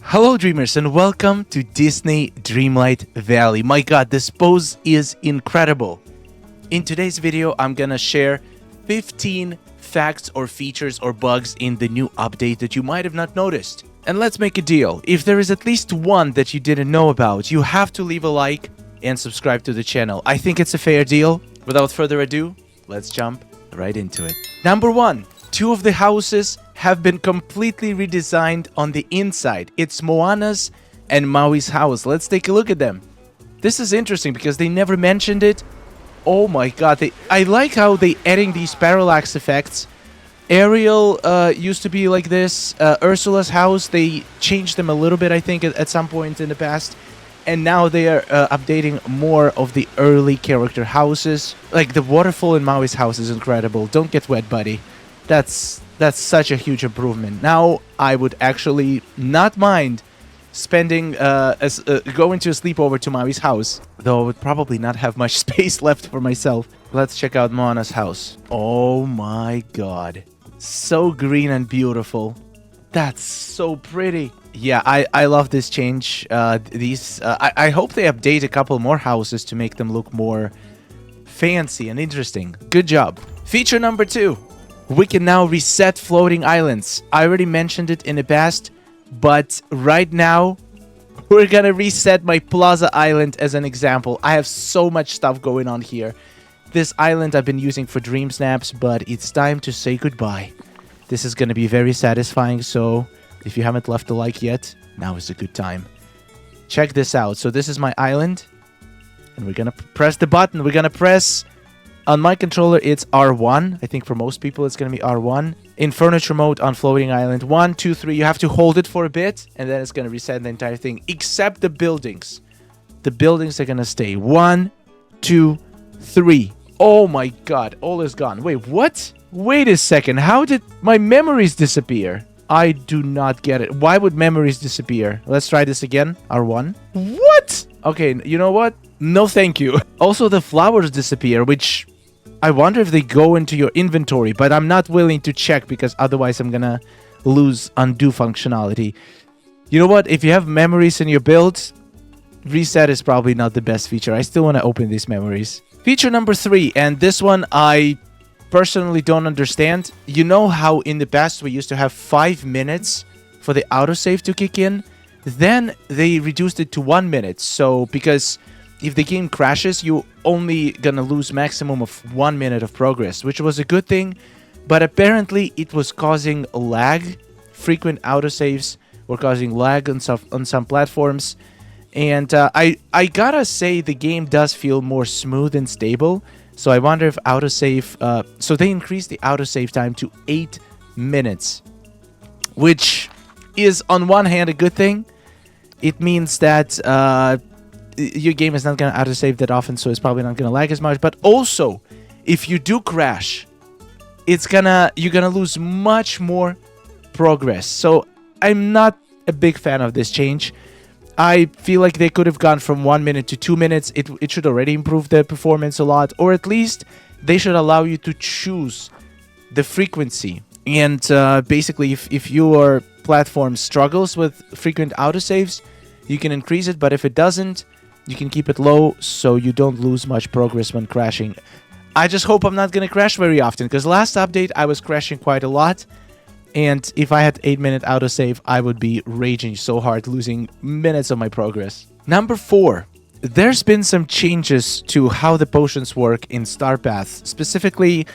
Hello dreamers and welcome to Disney Dreamlight Valley. My god, this pose is incredible. In today's video, I'm gonna share 15 facts or features or bugs in the new update that you might have not noticed. And let's make a deal. If there is at least one that you didn't know about, you have to leave a like and subscribe to the channel. I think it's a fair deal. Without further ado, let's jump right into it. Number 1. Two of the houses have been completely redesigned on the inside. It's Moana's and Maui's house. Let's take a look at them. This is interesting because they never mentioned it. Oh my god, I like how they adding these parallax effects. Ariel used to be like this. Ursula's house, they changed them a little bit, I think, at some point in the past. And now they are updating more of the early character houses. Like the waterfall in Maui's house is incredible. Don't get wet, buddy. That's such a huge improvement. Now I would actually not mind spending going to a sleepover to Maui's house, though I would probably not have much space left for myself. Let's check out Moana's house. Oh my god, so green and beautiful. That's so pretty. Yeah, I love this change. I hope they update a couple more houses to make them look more fancy and interesting. Good job. Feature number 2. We can now reset floating islands. I already mentioned it in the past, but right now, we're gonna reset my Plaza Island as an example. I have so much stuff going on here. This island I've been using for dream snaps, but it's time to say goodbye. This is gonna be very satisfying, so if you haven't left a like yet, now is a good time. Check this out. So this is my island, and we're gonna press the button. We're gonna press... On my controller, it's R1. I think for most people, it's going to be R1. In furniture mode on floating island, 1, 2, 3. You have to hold it for a bit, and then it's going to reset the entire thing, except the buildings. The buildings are going to stay. 1, 2, 3. Oh my god, all is gone. Wait, what? Wait a second. How did my memories disappear? I do not get it. Why would memories disappear? Let's try this again. R1. What? Okay, you know what? No, thank you. Also, the flowers disappear, which... I wonder if they go into your inventory, but I'm not willing to check because otherwise I'm gonna lose undo functionality. You know what? If you have memories in your build, reset is probably not the best feature. I still want to open these memories. Feature number 3, and this one I personally don't understand. You know how in the past we used to have 5 minutes for the autosave to kick in? Then they reduced it to 1 minute. So because... if the game crashes, you only gonna lose maximum of 1 minute of progress, which was a good thing, but apparently it was causing lag. Frequent autosaves were causing lag on some platforms, and I gotta say the game does feel more smooth and stable. So I wonder if autosave. So they increased the autosave time to 8 minutes, which is on one hand a good thing. It means that. Your game is not going to autosave that often, so it's probably not going to lag as much. But also, if you do crash, you're gonna lose much more progress. So I'm not a big fan of this change. I feel like they could have gone from 1 minute to 2 minutes. It should already improve the performance a lot, or at least they should allow you to choose the frequency. And basically, if your platform struggles with frequent autosaves, you can increase it. But if it doesn't, you can keep it low so you don't lose much progress when crashing. I just hope I'm not going to crash very often, because last update I was crashing quite a lot. And if I had 8-minute autosave, I would be raging so hard, losing minutes of my progress. Number 4. There's been some changes to how the potions work in Star Path. Specifically,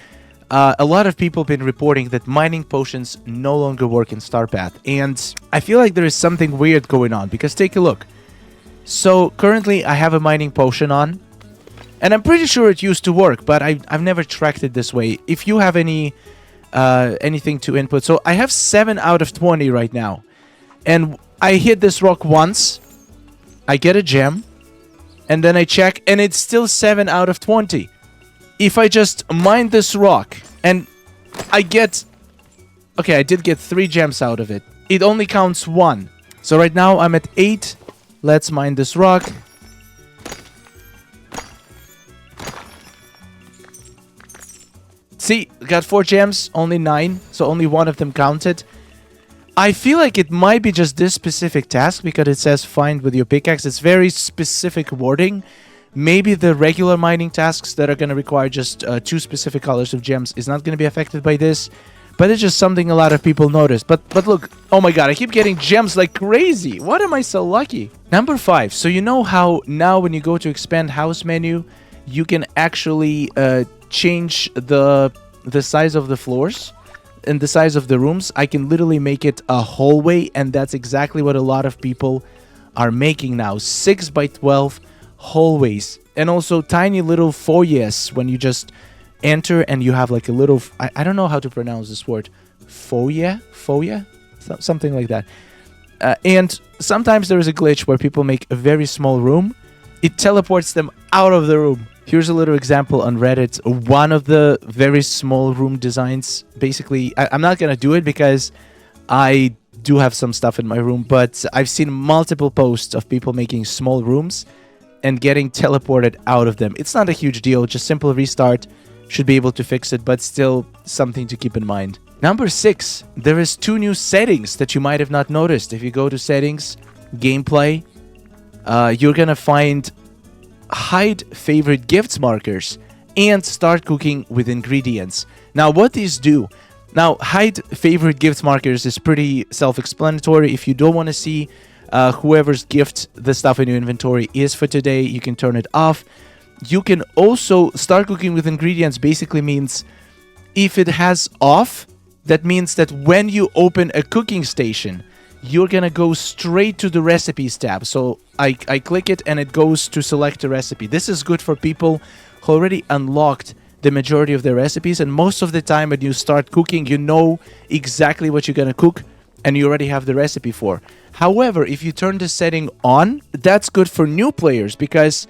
a lot of people have been reporting that mining potions no longer work in Star Path. And I feel like there is something weird going on, because take a look. So currently I have a mining potion on, and I'm pretty sure it used to work, but I've never tracked it this way. If you have anything to input, so I have 7 out of 20 right now, and I hit this rock once, I get a gem, and then I check, and it's still 7 out of 20. If I just mine this rock, and I get... okay, I did get 3 gems out of it. It only counts 1. So right now I'm at 8. Let's mine this rock. See, got 4 gems, only 9, so only 1 of them counted. I feel like it might be just this specific task because it says find with your pickaxe. It's very specific wording. Maybe the regular mining tasks that are going to require just 2 specific colors of gems is not going to be affected by this. But it's just something a lot of people notice. But look, oh my god, I keep getting gems like crazy. What am I so lucky? Number 5. So you know how now when you go to expand house menu, you can actually change the size of the floors and the size of the rooms. I can literally make it a hallway, and that's exactly what a lot of people are making now. 6 by 12 hallways, and also tiny little foyers when you just enter and you have like a little I don't know how to pronounce this word, foyer, something like that. And sometimes there is a glitch where people make a very small room, it teleports them out of the room. Here's a little example on Reddit. One of the very small room designs, basically I'm not gonna do it because I do have some stuff in my room, but I've seen multiple posts of people making small rooms and getting teleported out of them. It's not a huge deal, just simple restart should be able to fix it, but still something to keep in mind. Number 6, there is 2 new settings that you might have not noticed. If you go to settings, gameplay, you're gonna find hide favorite gifts markers and start cooking with ingredients. Now what these do, now hide favorite gift markers is pretty self-explanatory. If you don't want to see whoever's gift the stuff in your inventory is for today, you can turn it off. You can also start cooking with ingredients. Basically means if it has off, that means that when you open a cooking station, you're gonna go straight to the recipes tab. So I click it and it goes to select a recipe. This is good for people who already unlocked the majority of their recipes, and most of the time when you start cooking, you know exactly what you're gonna cook and you already have the recipe for. However, if you turn the setting on, that's good for new players because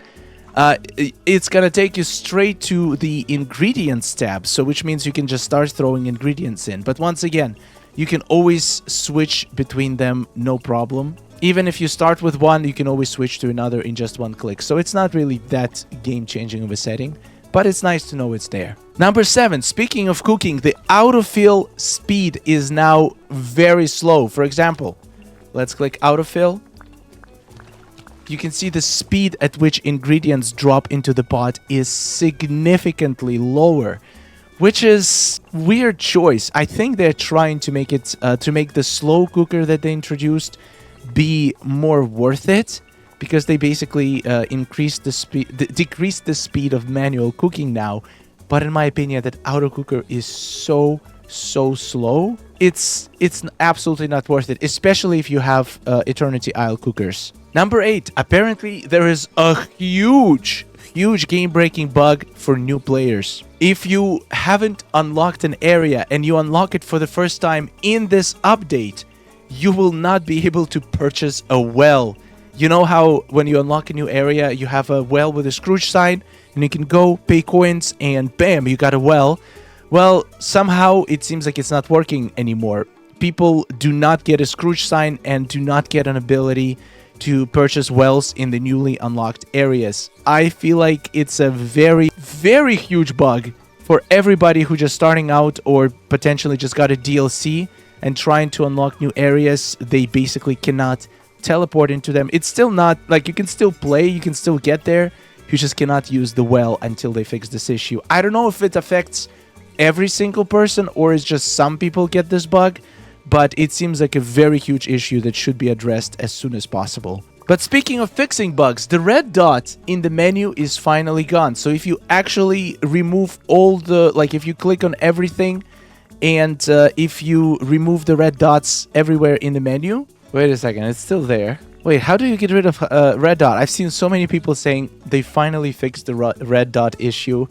it's gonna take you straight to the ingredients tab, so which means you can just start throwing ingredients in. But once again, you can always switch between them, no problem. Even if you start with one, you can always switch to another in just one click. So it's not really that game-changing of a setting, but it's nice to know it's there. Number 7, speaking of cooking, the autofill speed is now very slow. For example, let's click autofill. You can see the speed at which ingredients drop into the pot is significantly lower, which is weird choice. I think they're trying to make it to make the slow cooker that they introduced be more worth it, because they basically decreased the speed of manual cooking now. But in my opinion, that auto cooker is so slow. It's absolutely not worth it, especially if you have Eternity Isle cookers. Number 8, apparently there is a huge game-breaking bug for new players. If you haven't unlocked an area and you unlock it for the first time in this update, you will not be able to purchase a well. You know how when you unlock a new area, you have a well with a Scrooge sign, and you can go pay coins and bam, you got a well. Well, somehow it seems like it's not working anymore. People do not get a Scrooge sign and do not get an ability to purchase wells in the newly unlocked areas. I feel like it's a very huge bug for everybody who just starting out or potentially just got a DLC and trying to unlock new areas. They basically cannot teleport into them. It's still not like you can still play, you can still get there, you just cannot use the well until they fix this issue. I don't know if it affects every single person or it's just some people get this bug, but it seems like a very huge issue that should be addressed as soon as possible. But speaking of fixing bugs, the red dot in the menu is finally gone. So if you actually remove all the, like if you click on everything and if you remove the red dots everywhere in the menu, wait a second, it's still there. Wait, how do you get rid of red dot? I've seen so many people saying they finally fixed the red dot issue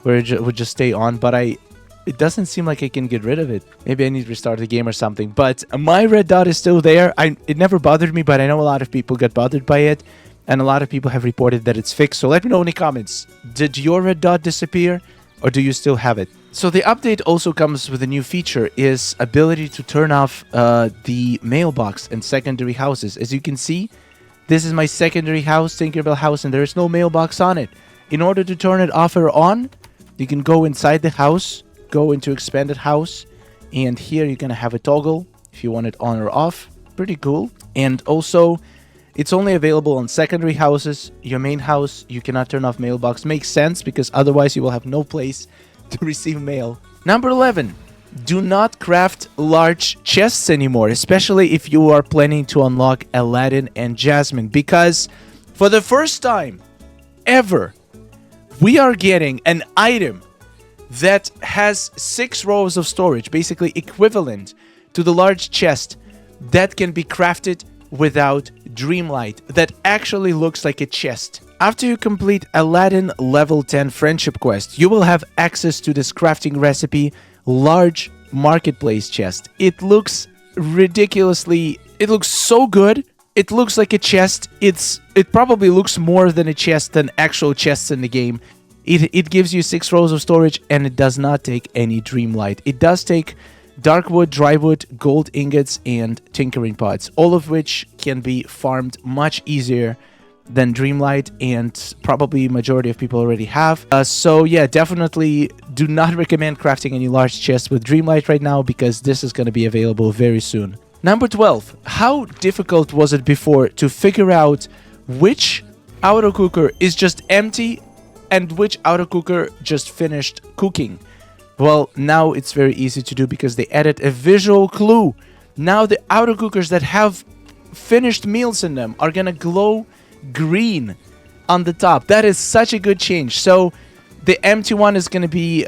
where it would just stay on, but it doesn't seem like I can get rid of it. Maybe I need to restart the game or something. But my red dot is still there. It never bothered me, but I know a lot of people got bothered by it. And a lot of people have reported that it's fixed. So let me know in the comments. Did your red dot disappear? Or do you still have it? So the update also comes with a new feature. Is ability to turn off the mailbox and secondary houses. As you can see, this is my secondary house, Tinkerbell house. And there is no mailbox on it. In order to turn it off or on, you can go inside the house, go into expanded house, and here you're gonna have a toggle, if you want it on or off. Pretty cool. And also, it's only available on secondary houses. Your main house, you cannot turn off Mailbox. Makes sense, because otherwise you will have no place to receive mail. Number 11. Do not craft large chests anymore, especially if you are planning to unlock Aladdin and Jasmine, because for the first time ever, we are getting an item that has 6 rows of storage, basically equivalent to the large chest that can be crafted without Dreamlight, that actually looks like a chest. After you complete Aladdin level 10 friendship quest, you will have access to this crafting recipe large marketplace chest. It looks ridiculously, it looks so good. It looks like a chest. It probably looks more than a chest than actual chests in the game. It gives you 6 rows of storage, and it does not take any Dreamlight. It does take dark wood, dry wood, gold ingots, and tinkering pots, all of which can be farmed much easier than Dreamlight, and probably majority of people already have. So yeah, definitely do not recommend crafting any large chests with Dreamlight right now, because this is going to be available very soon. Number 12. How difficult was it before to figure out which auto cooker is just empty and which auto cooker just finished cooking? Well, now it's very easy to do, because they added a visual clue. Now the auto cookers that have finished meals in them are gonna glow green on the top. That is such a good change. So the empty one is gonna be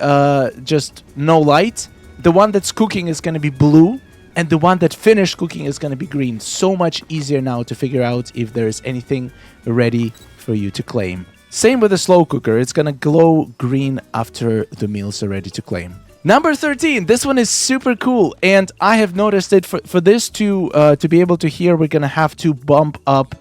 just no light. The one that's cooking is gonna be blue, and the one that finished cooking is gonna be green. So much easier now to figure out if there is anything ready for you to claim. Same with the slow cooker. It's gonna glow green after the meals are ready to claim. Number 13. This one is super cool, and I have noticed it. For this to be able to hear, we're gonna have to bump up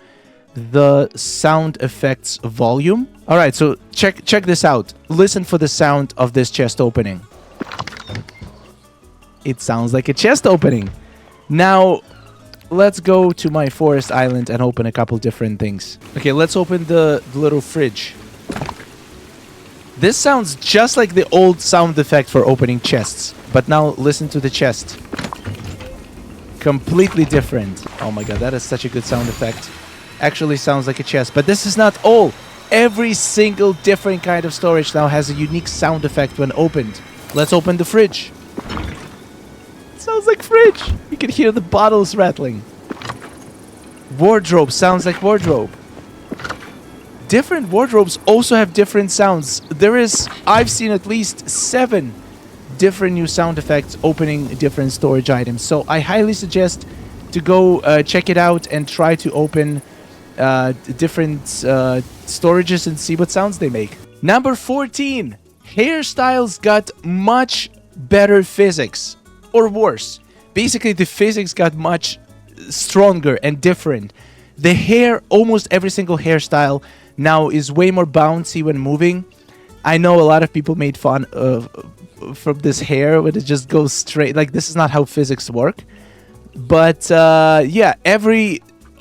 the sound effects volume. All right, so check this out. Listen for the sound of this chest opening. It sounds like a chest opening. Now, let's go to my forest island and open a couple different things. Okay, let's open the little fridge. This sounds just like the old sound effect for opening chests. But now listen to the chest. Completely different. Oh my god, that is such a good sound effect. Actually sounds like a chest. But this is not all. Every single different kind of storage now has a unique sound effect when opened. Let's open the fridge. It sounds like fridge. You can hear the bottles rattling. Wardrobe sounds like wardrobe. Different wardrobes also have different sounds. I've seen at least 7 different new sound effects opening different storage items. So I highly suggest to go check it out and try to open different storages and see what sounds they make. Number 14. Hairstyles got much better physics. Or worse. Basically, the physics got much stronger and different. The hair, almost every single hairstyle now is way more bouncy when moving. I know a lot of people made fun of from this hair when it just goes straight. Like, this is not how physics work. But yeah,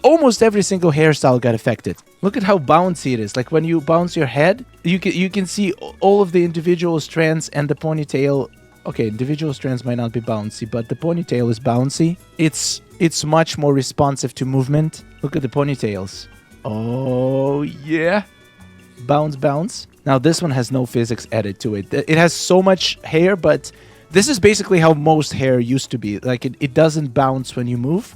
almost every single hairstyle got affected. Look at how bouncy it is. Like, when you bounce your head, you can see all of the individual strands, and the ponytail. Okay, individual strands might not be bouncy, but the ponytail is bouncy. It's much more responsive to movement. Look at the ponytails. Oh, yeah. Bounce, bounce. Now, this one has no physics added to it. It has so much hair, but this is basically how most hair used to be. Like, it doesn't bounce when you move,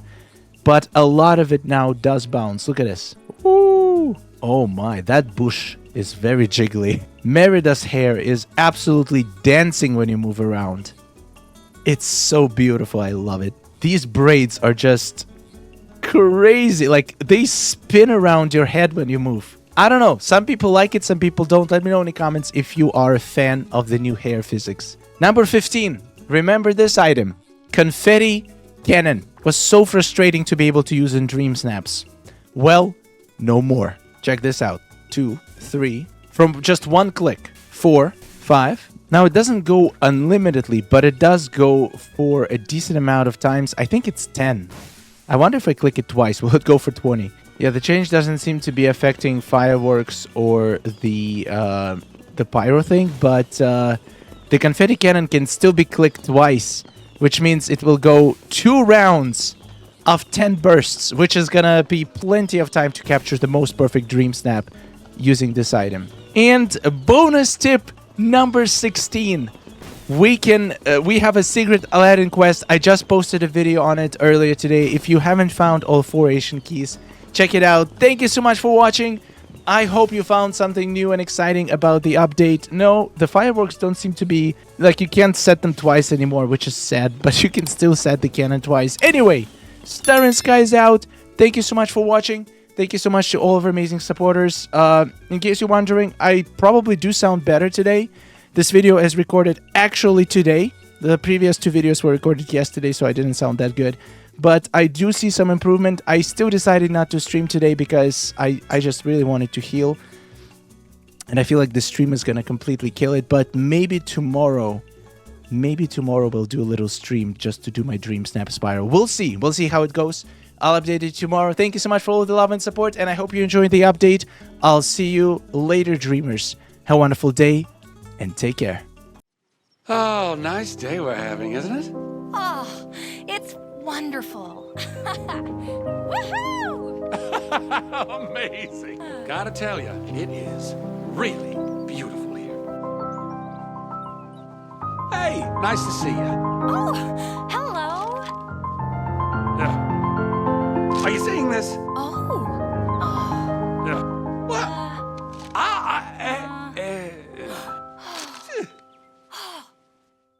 but a lot of it now does bounce. Look at this. Ooh. Oh my, that bush is very jiggly. Merida's hair is absolutely dancing when you move around. It's so beautiful. I love it. These braids are just crazy. Like, they spin around your head when you move. I don't know. Some people like it, some people don't. Let me know in the comments if you are a fan of the new hair physics. Number 15. Remember this item. Confetti cannon. Was so frustrating to be able to use in DreamSnaps. Well, no more. Check this out. 2, 3. From just one click. 4, 5. Now, it doesn't go unlimitedly, but it does go for a decent amount of times. I think it's 10. I wonder if I click it twice, will it go for 20? Yeah, the change doesn't seem to be affecting fireworks or the pyro thing, but the confetti cannon can still be clicked twice which means it will go 2 rounds of 10 bursts, which is gonna be plenty of time to capture the most perfect dream snap using this item. And a bonus tip number 16. We have a secret Aladdin quest. I just posted a video on it earlier today. If you haven't found all 4 Asian keys, check it out. Thank you so much for watching. I hope you found something new and exciting about the update. No, the fireworks don't seem to be... like, you can't set them twice anymore, which is sad, but you can still set the cannon twice. Anyway, Star Sky's out. Thank you so much for watching. Thank you so much to all of our amazing supporters. In case you're wondering, I probably do sound better today. This video is recorded actually today. The previous 2 videos were recorded yesterday, so I didn't sound that good. But I do see some improvement. I still decided not to stream today because I just really wanted to heal. And I feel like the stream is going to completely kill it. But maybe tomorrow we'll do a little stream just to do my Dream Snap Spiral. We'll see. We'll see how it goes. I'll update it tomorrow. Thank you so much for all the love and support. And I hope you enjoyed the update. I'll see you later, dreamers. Have a wonderful day and take care. Oh, nice day we're having, isn't it? Oh, it's wonderful. Woohoo! Amazing. Gotta tell you, it is really beautiful here. Hey, nice to see you. Oh, hello. Are you seeing this? Oh.